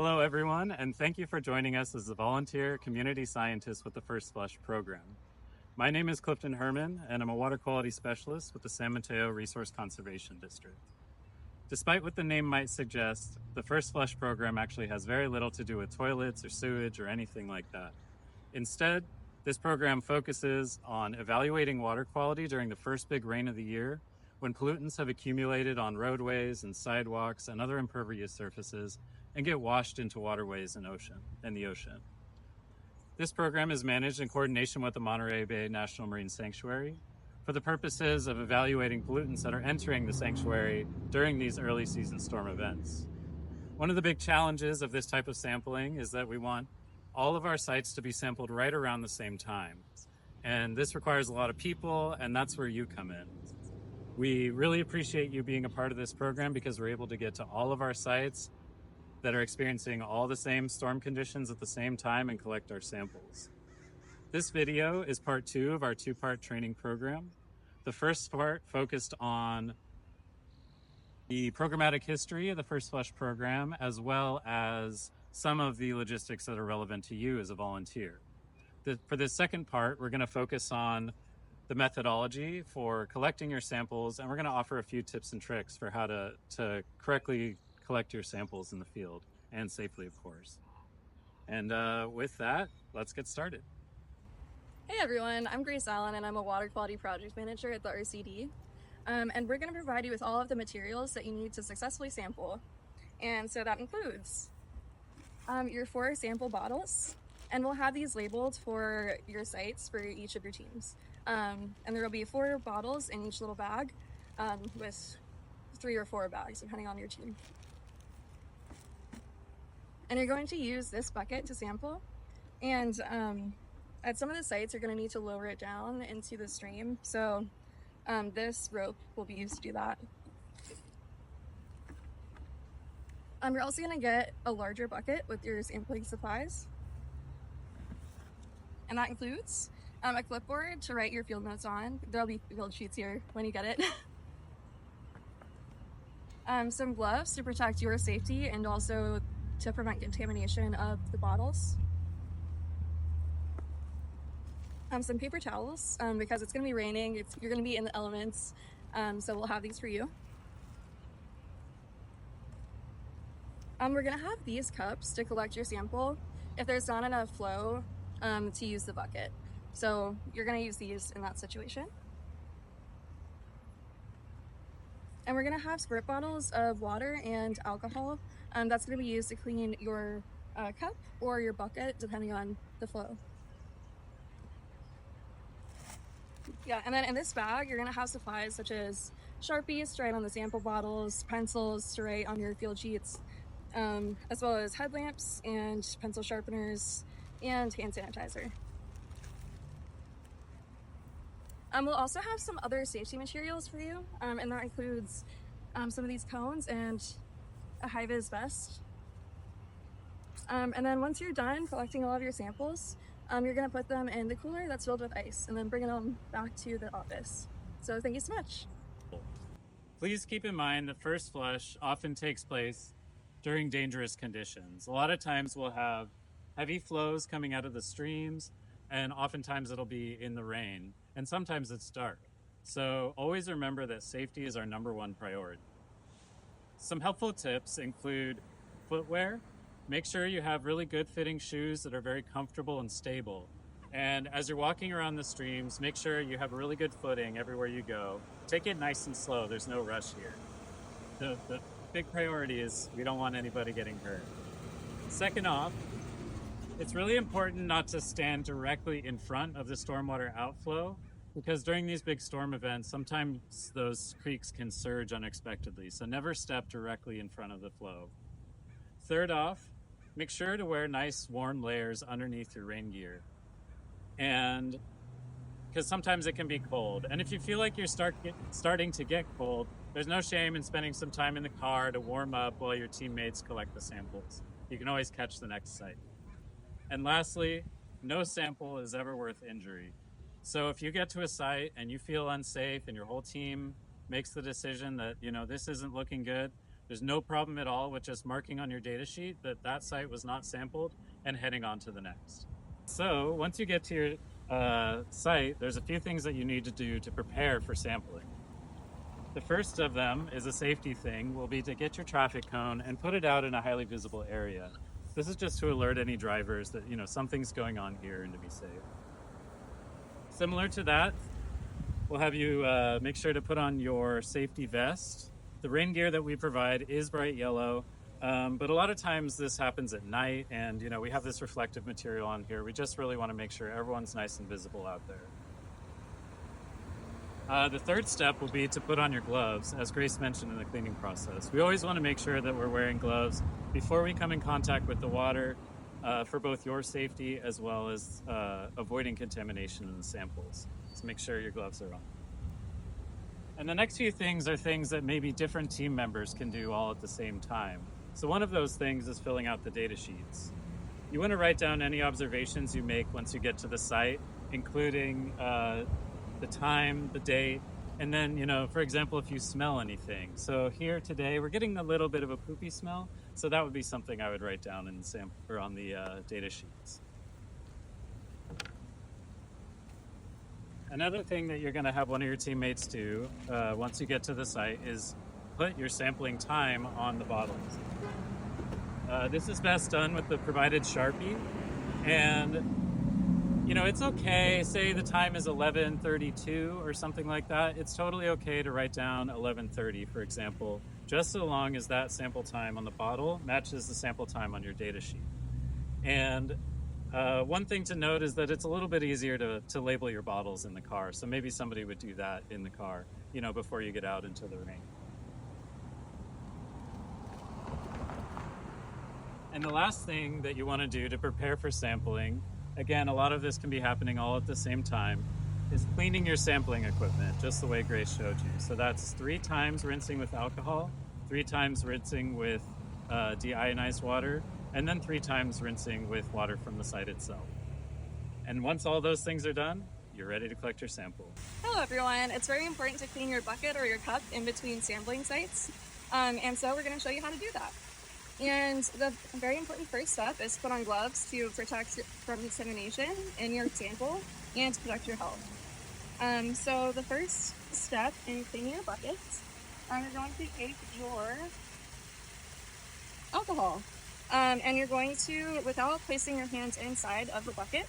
Hello, everyone, and thank you for joining us as a volunteer community scientist with the First Flush program. My name is Clifton Herman, and I'm a water quality specialist with the San Mateo Resource Conservation District. Despite what the name might suggest, the First Flush program actually has very little to do with toilets or sewage or anything like that. Instead, this program focuses on evaluating water quality during the first big rain of the year when pollutants have accumulated on roadways and sidewalks and other impervious surfaces and get washed into waterways and the ocean. This program is managed in coordination with the Monterey Bay National Marine Sanctuary for the purposes of evaluating pollutants that are entering the sanctuary during these early season storm events. One of the big challenges of this type of sampling is that we want all of our sites to be sampled right around the same time. And this requires a lot of people, and that's where you come in. We really appreciate you being a part of this program because we're able to get to all of our sites that are experiencing all the same storm conditions at the same time and collect our samples. This video is part 2 of our 2-part training program. The first part focused on the programmatic history of the First Flush program, as well as some of the logistics that are relevant to you as a volunteer. For this second part, we're going to focus on the methodology for collecting your samples, and we're going to offer a few tips and tricks for how to correctly collect your samples in the field, and safely, of course. And with that, let's get started. Hey everyone, I'm Grace Allen and I'm a water quality project manager at the RCD. And we're going to provide you with all of the materials that you need to successfully sample. And so that includes your 4 sample bottles, and we'll have these labeled for your sites for each of your teams. And there will be 4 bottles in each little bag with 3 or 4 bags depending on your team. And you're going to use this bucket to sample, and at some of the sites you're going to need to lower it down into the stream, so this rope will be used to do that. You're also going to get a larger bucket with your sampling supplies, and that includes a clipboard to write your field notes on. There'll be field sheets here when you get it. Some gloves to protect your safety and also to prevent contamination of the bottles. Some paper towels, because it's going to be raining, you're going to be in the elements, so we'll have these for you. We're going to have these cups to collect your sample if there's not enough flow to use the bucket. So you're going to use these in that situation. And we're going to have squirt bottles of water and alcohol. That's going to be used to clean your cup or your bucket, depending on the flow. Yeah, and then in this bag, you're going to have supplies such as Sharpies to write on the sample bottles, pencils to write on your field sheets, as well as headlamps and pencil sharpeners and hand sanitizer. We'll also have some other safety materials for you, and that includes some of these cones and a high-vis vest. And then once you're done collecting all of your samples, you're going to put them in the cooler that's filled with ice and then bring them back to the office. So thank you so much. Please keep in mind that First Flush often takes place during dangerous conditions. A lot of times we'll have heavy flows coming out of the streams, and oftentimes it'll be in the rain, and sometimes it's dark. So always remember that safety is our #1 priority. Some helpful tips include footwear. Make sure you have really good fitting shoes that are very comfortable and stable. And as you're walking around the streams, make sure you have really good footing everywhere you go. Take it nice and slow, there's no rush here. The big priority is we don't want anybody getting hurt. Second off, it's really important not to stand directly in front of the stormwater outflow, because during these big storm events, sometimes those creeks can surge unexpectedly, so never step directly in front of the flow. Third off, make sure to wear nice warm layers underneath your rain gear, and because sometimes it can be cold. And if you feel like you're starting to get cold, there's no shame in spending some time in the car to warm up while your teammates collect the samples. You can always catch the next site. And lastly, no sample is ever worth injury. So if you get to a site and you feel unsafe and your whole team makes the decision that, this isn't looking good, There's no problem at all with just marking on your data sheet that that site was not sampled and heading on to the next. So once you get to your site, there's a few things that you need to do to prepare for sampling. The first of them is a safety thing, will be to get your traffic cone and put it out in a highly visible area. This is just to alert any drivers that, something's going on here and to be safe. Similar to that, we'll have you make sure to put on your safety vest. The rain gear that we provide is bright yellow, but a lot of times this happens at night, and we have this reflective material on here. We just really want to make sure everyone's nice and visible out there. The third step will be to put on your gloves, as Grace mentioned in the cleaning process. We always want to make sure that we're wearing gloves before we come in contact with the water for both your safety as well as avoiding contamination in the samples. So make sure your gloves are on. And the next few things are things that maybe different team members can do all at the same time. So one of those things is filling out the data sheets. You want to write down any observations you make once you get to the site, including the time, the date, and then, for example, if you smell anything. So here today, we're getting a little bit of a poopy smell, so that would be something I would write down in the sample or on the data sheets. Another thing that you're going to have one of your teammates do once you get to the site is put your sampling time on the bottles. This is best done with the provided Sharpie, and it's okay, say the time is 11:32 or something like that. It's totally okay to write down 11:30, for example, just so long as that sample time on the bottle matches the sample time on your data sheet. And one thing to note is that it's a little bit easier to label your bottles in the car. So maybe somebody would do that in the car, before you get out into the rain. And the last thing that you want to do to prepare for sampling, again, a lot of this can be happening all at the same time, is cleaning your sampling equipment, just the way Grace showed you. So that's 3 times rinsing with alcohol, 3 times rinsing with deionized water, and then 3 times rinsing with water from the site itself. And once all those things are done, you're ready to collect your sample. Hello everyone, it's very important to clean your bucket or your cup in between sampling sites. And so we're going to show you how to do that. And the very important first step is to put on gloves to protect from contamination in your sample and to protect your health. So the first step in cleaning your buckets, you're going to take your alcohol. And you're going to, without placing your hands inside of the bucket,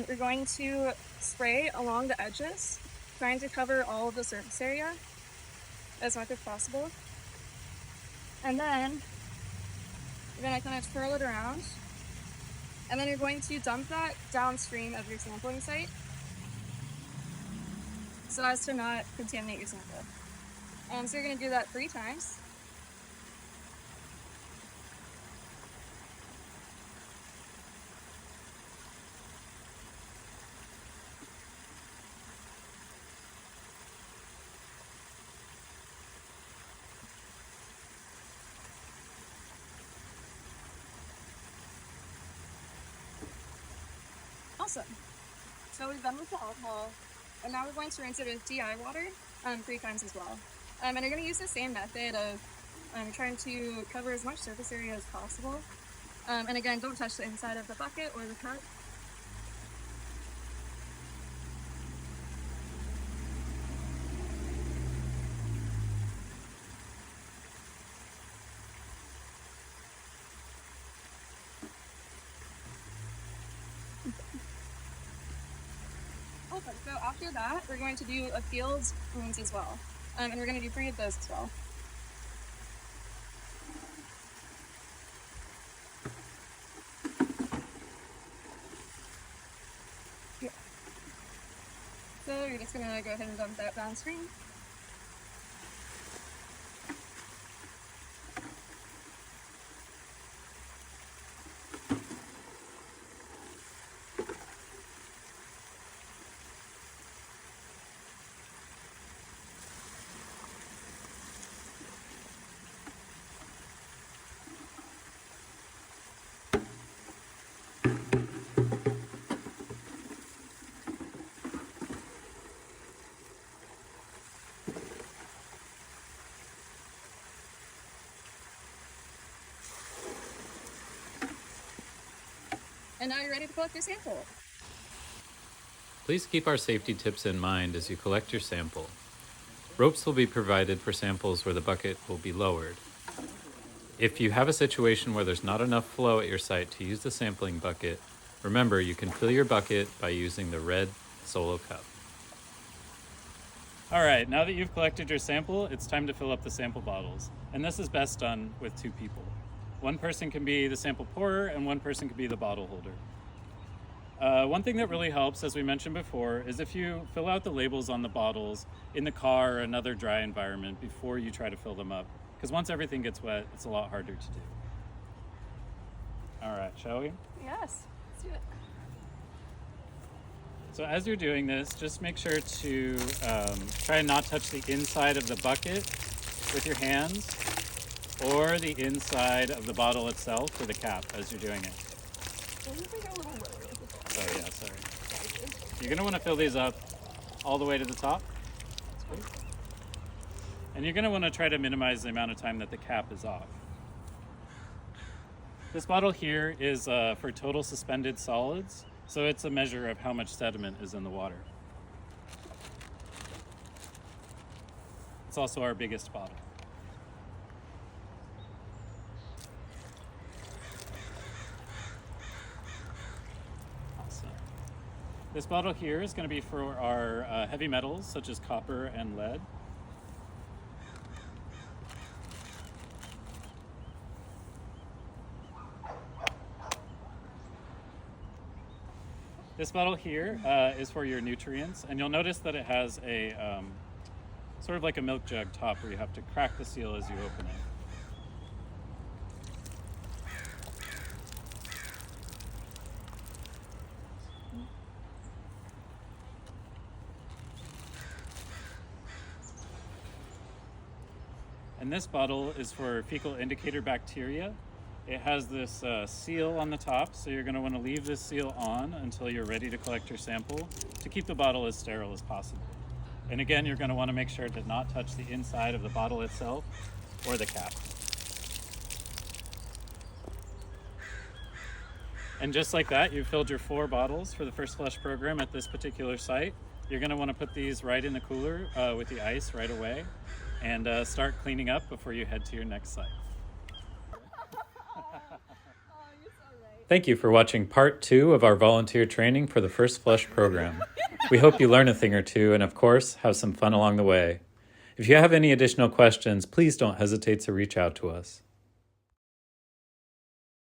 you're going to spray along the edges, trying to cover all of the surface area as much as possible. And then you're going to kind of twirl it around, and then you're going to dump that downstream of your sampling site so as to not contaminate your sample. So you're going to do that 3 times. Awesome. So we've done with the alcohol, and now we're going to rinse it with DI water 3 times as well. And you're going to use the same method of trying to cover as much surface area as possible. And again, don't touch the inside of the bucket or the cup. Awesome. So after that, we're going to do a field rinse as well. And we're going to do 3 of those as well. Yeah. So you're just going to go ahead and dump that downstream. And now you're ready to collect your sample. Please keep our safety tips in mind as you collect your sample. Ropes will be provided for samples where the bucket will be lowered. If you have a situation where there's not enough flow at your site to use the sampling bucket, remember you can fill your bucket by using the red Solo cup. All right, now that you've collected your sample, it's time to fill up the sample bottles. And this is best done with 2 people. One person can be the sample pourer and one person can be the bottle holder. One thing that really helps, as we mentioned before, is if you fill out the labels on the bottles in the car or another dry environment before you try to fill them up. Because once everything gets wet, it's a lot harder to do. All right, shall we? Yes, let's do it. So as you're doing this, just make sure to try and not touch the inside of the bucket with your hands or the inside of the bottle itself or the cap as you're doing it. Oh yeah, sorry. You're going to want to fill these up all the way to the top. And you're going to want to try to minimize the amount of time that the cap is off. This bottle here is for total suspended solids, so it's a measure of how much sediment is in the water. It's also our biggest bottle. Awesome. This bottle here is going to be for our heavy metals such as copper and lead. This bottle here is for your nutrients, and you'll notice that it has a sort of like a milk jug top where you have to crack the seal as you open it. And this bottle is for fecal indicator bacteria. It has this seal on the top, so you're going to want to leave this seal on until you're ready to collect your sample to keep the bottle as sterile as possible. And again, you're going to want to make sure to not touch the inside of the bottle itself or the cap. And just like that, you've filled your 4 bottles for the First Flush program at this particular site. You're going to want to put these right in the cooler with the ice right away and start cleaning up before you head to your next site. Thank you for watching part 2 of our volunteer training for the First Flush program. We hope you learn a thing or two and, of course, have some fun along the way. If you have any additional questions, please don't hesitate to reach out to us.